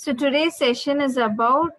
So today's session is about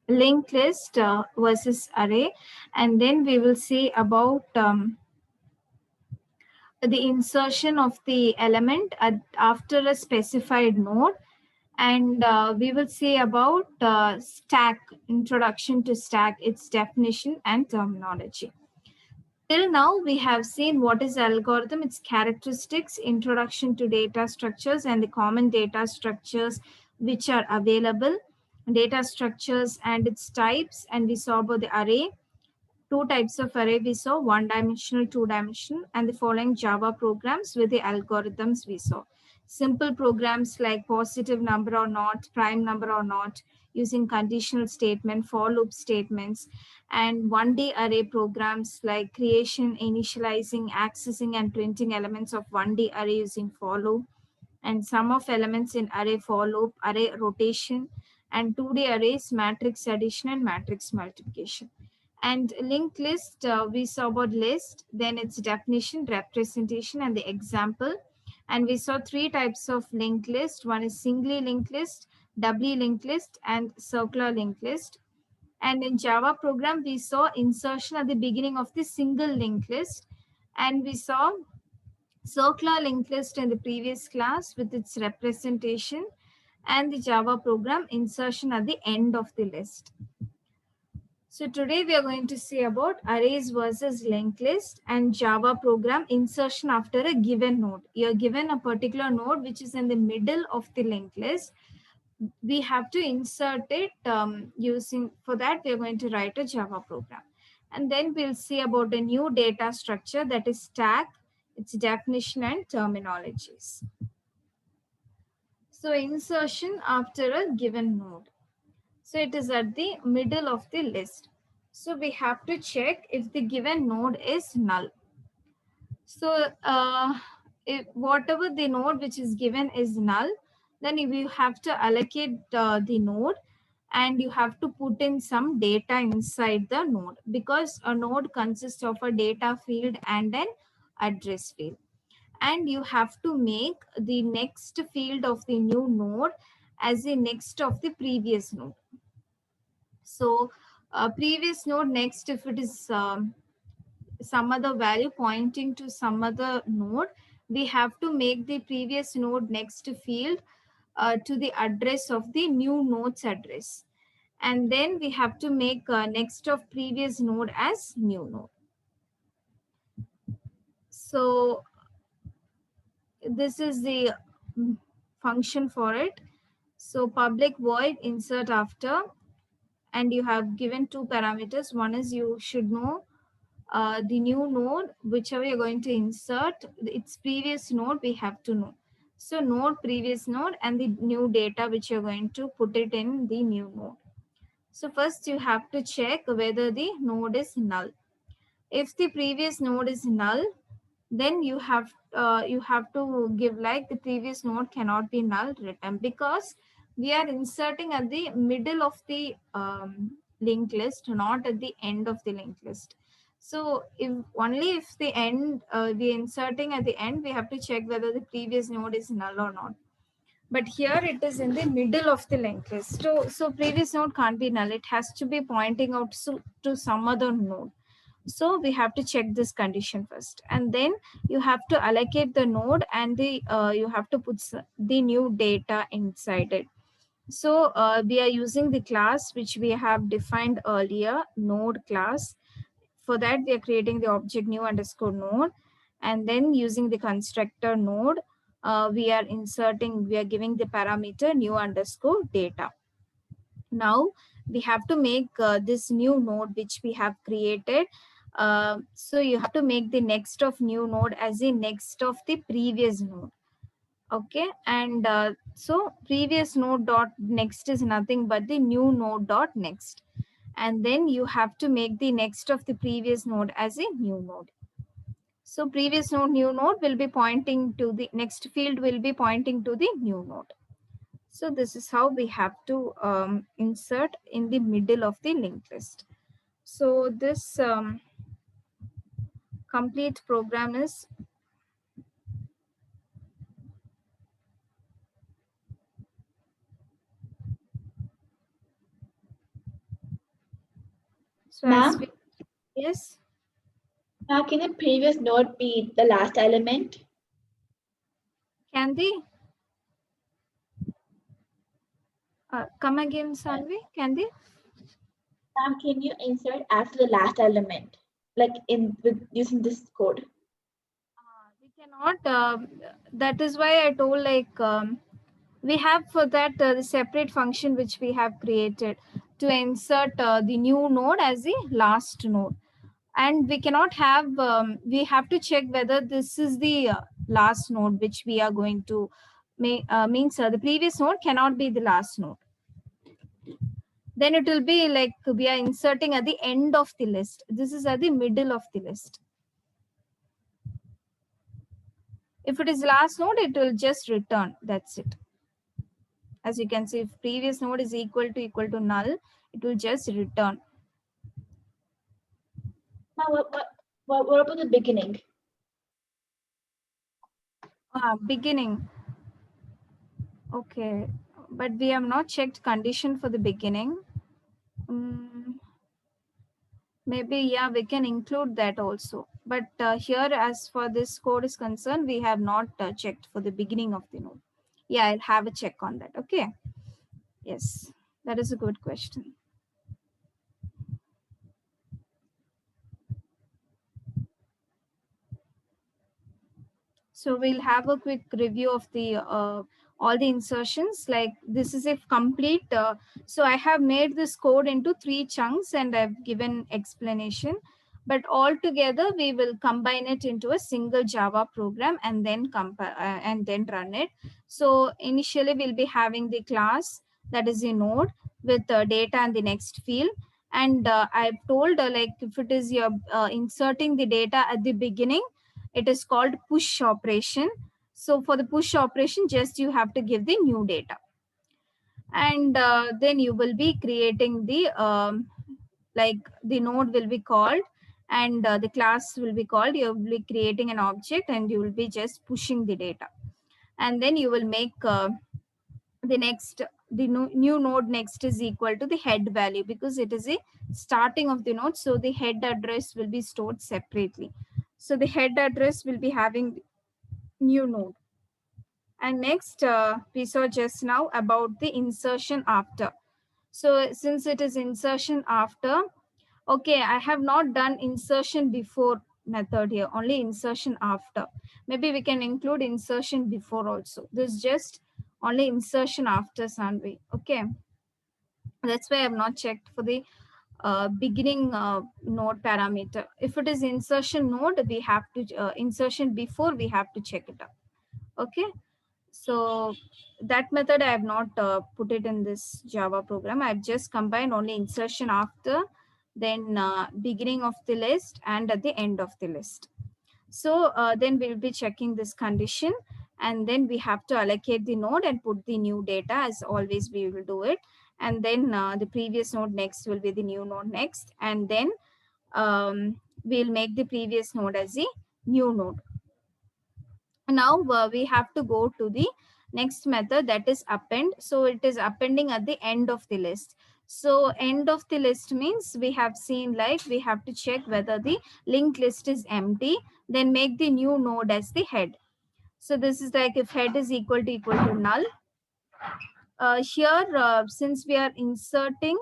linked list versus array, and then we will see about the insertion of the element after a specified node, and we will see about stack, introduction to stack, its definition and terminology. Till now, we have seen what is algorithm, its characteristics, introduction to data structures, and the common data structures which are available, data structures and its types, and we saw about the array. Two types of array we saw, one-dimensional, two-dimensional, and the following Java programs with the algorithms we saw. Simple programs like positive number or not, prime number or not, using conditional statement, for loop statements, and 1D array programs like creation, initializing, accessing, and printing elements of 1D array using for loop, and sum of elements in array for loop, array rotation, and 2D arrays, matrix addition, and matrix multiplication. And linked list, we saw about list, then its definition, representation, and the example. And we saw three types of linked list. One is singly linked list, doubly linked list, and circular linked list. And in Java program, we saw insertion at the beginning of the single linked list. And we saw circular linked list in the previous class with its representation, and the Java program insertion at the end of the list. So today we are going to see about arrays versus linked list and Java program insertion after a given node. You're given a particular node which is in the middle of the linked list. We have to insert it using, for that we are going to write a Java program. And then we'll see about a new data structure, that is stack, its definition and terminologies. So insertion after a given node. So it is at the middle of the list. So we have to check if the given node is null. So if whatever the node which is given is null, then you have to allocate the node, and you have to put in some data inside the node, because a node consists of a data field and an address field. And you have to make the next field of the new node as the next of the previous node. So previous node next, if it is some other value pointing to some other node, we have to make the previous node next field to the address of the new node's address. And then we have to make next of previous node as new node. So this is the function for it. So public void insert after, and you have given two parameters. One is you should know the new node, whichever you're going to insert, its previous node we have to know. So node, previous node, and the new data which you're going to put it in the new node. So first you have to check whether the node is null. If the previous node is null, then you have to give like the previous node cannot be null written, because we are inserting at the middle of the linked list, not at the end of the linked list. So if the end we are inserting at the end, we have to check whether the previous node is null or not. But here it is in the middle of the linked list. So previous node can't be null. It has to be pointing out to some other node. So we have to check this condition first, and then you have to allocate the node, and you have to put the new data inside it. So we are using the class which we have defined earlier, node class. For that, we are creating the object new underscore node, and then using the constructor node, we are giving the parameter new underscore data. Now we have to make this new node which we have created. So you have to make the next of new node as the next of the previous node. Okay, and so previous node dot next is nothing but the new node dot next, and then you have to make the next of the previous node as a new node. So previous node, new node will be pointing to the next field, will be pointing to the new node. So this is how we have to insert in the middle of the linked list. So this complete program is So as Ma'am, we, yes, can the previous node be the last element? can they come again, Sanvi? Can they? Ma'am, can you insert after the last element, like in with using this code? We cannot. That is why I told like we have for that the separate function which we have created to insert the new node as the last node, and we cannot have. We have to check whether this is the last node which we are going to make. Means the previous node cannot be the last node. Then it will be like we are inserting at the end of the list. This is at the middle of the list. If it is last node, it will just return. That's it. As you can see, if previous node is equal to null, it will just return. Ma'am, what about the beginning? Beginning. Okay, but we have not checked condition for the beginning. Maybe, yeah, we can include that also. But here, as for this code is concerned, we have not checked for the beginning of the node. Yeah, I'll have a check on that. Okay. Yes, that is a good question. So we'll have a quick review of the all the insertions. Like this is if complete. So I have made this code into 3 chunks and I've given explanation. But all together we will combine it into a single Java program and then and then run it. So initially we'll be having the class that is a node with data and the next field. And I've told like if it is you're inserting the data at the beginning, it is called push operation. So for the push operation, just you have to give the new data, and then you will be creating the like the node will be called, and the class will be called. You will be creating an object and you will be just pushing the data, and then you will make the next the new node next is equal to the head value because it is a starting of the node, so the head address will be stored separately. So the head address will be having new node. And next we saw just now about the insertion after. So since it is insertion after, okay, I have not done insertion before method here, only insertion after. Maybe we can include insertion before also. This is just only insertion after, Sanvi. Okay, that's why I have not checked for the beginning node parameter. If it is insertion node, we have to insertion before, we have to check it out. Okay, so that method I have not put it in this Java program. I've just combined only insertion after, then beginning of the list and at the end of the list. So then we'll be checking this condition, and then we have to allocate the node and put the new data. As always we will do it, and then the previous node next will be the new node next, and then we'll make the previous node as a new node. Now we have to go to the next method, that is append. So it is appending at the end of the list. So end of the list means we have seen like we have to check whether the linked list is empty, then make the new node as the head. So this is like if head is equal to null. Here since we are inserting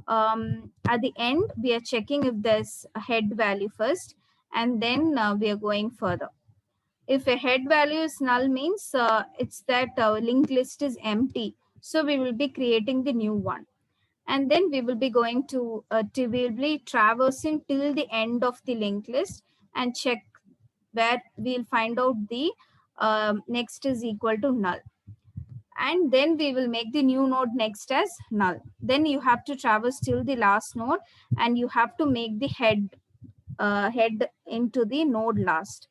at the end, we are checking if there's a head value first, and then we are going further. If a head value is null means it's that linked list is empty. So we will be creating the new one. And then we will be going to we will be traversing till the end of the linked list and check where we'll find out the next is equal to null. And then we will make the new node next as null. Then you have to traverse till the last node and you have to make the head into the node last,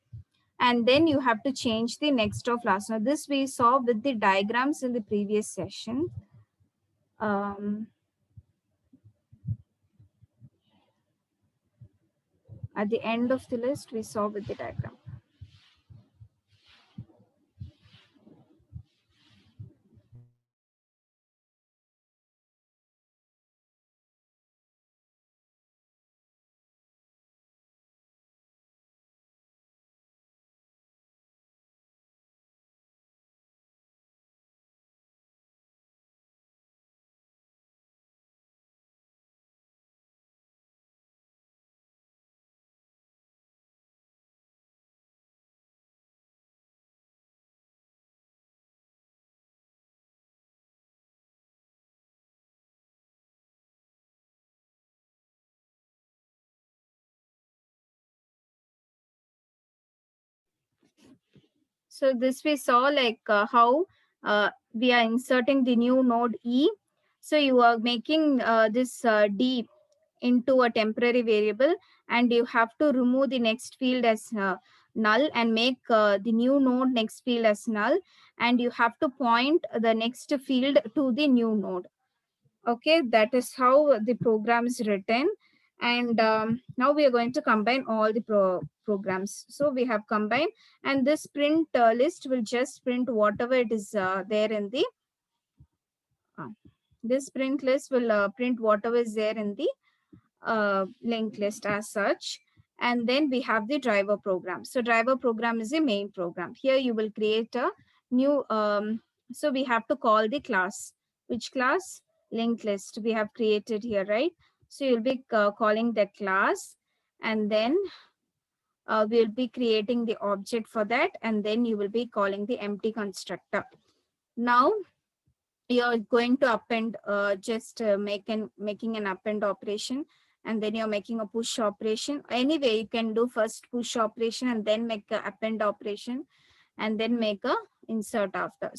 and then you have to change the next of last. Now this we saw with the diagrams in the previous session. At the end of the list we saw with the diagram. So this we saw like how we are inserting the new node E. So you are making this D into a temporary variable, and you have to remove the next field as null and make the new node next field as null, and you have to point the next field to the new node. Okay, that is how the program is written. And now we are going to combine all the programs. So we have combined, and this print list will just print whatever it is there in the this print list will print whatever is there in the linked list as such. And then we have the driver program. So driver program is the main program. Here you will create a new so we have to call the class. Which class? Linked list we have created here, right? So you'll be calling the class, and then we'll be creating the object for that, and then you will be calling the empty constructor. Now you're going to append, just making an append operation, and then you're making a push operation. Anyway, you can do first push operation and then make a append operation, and then make a insert after.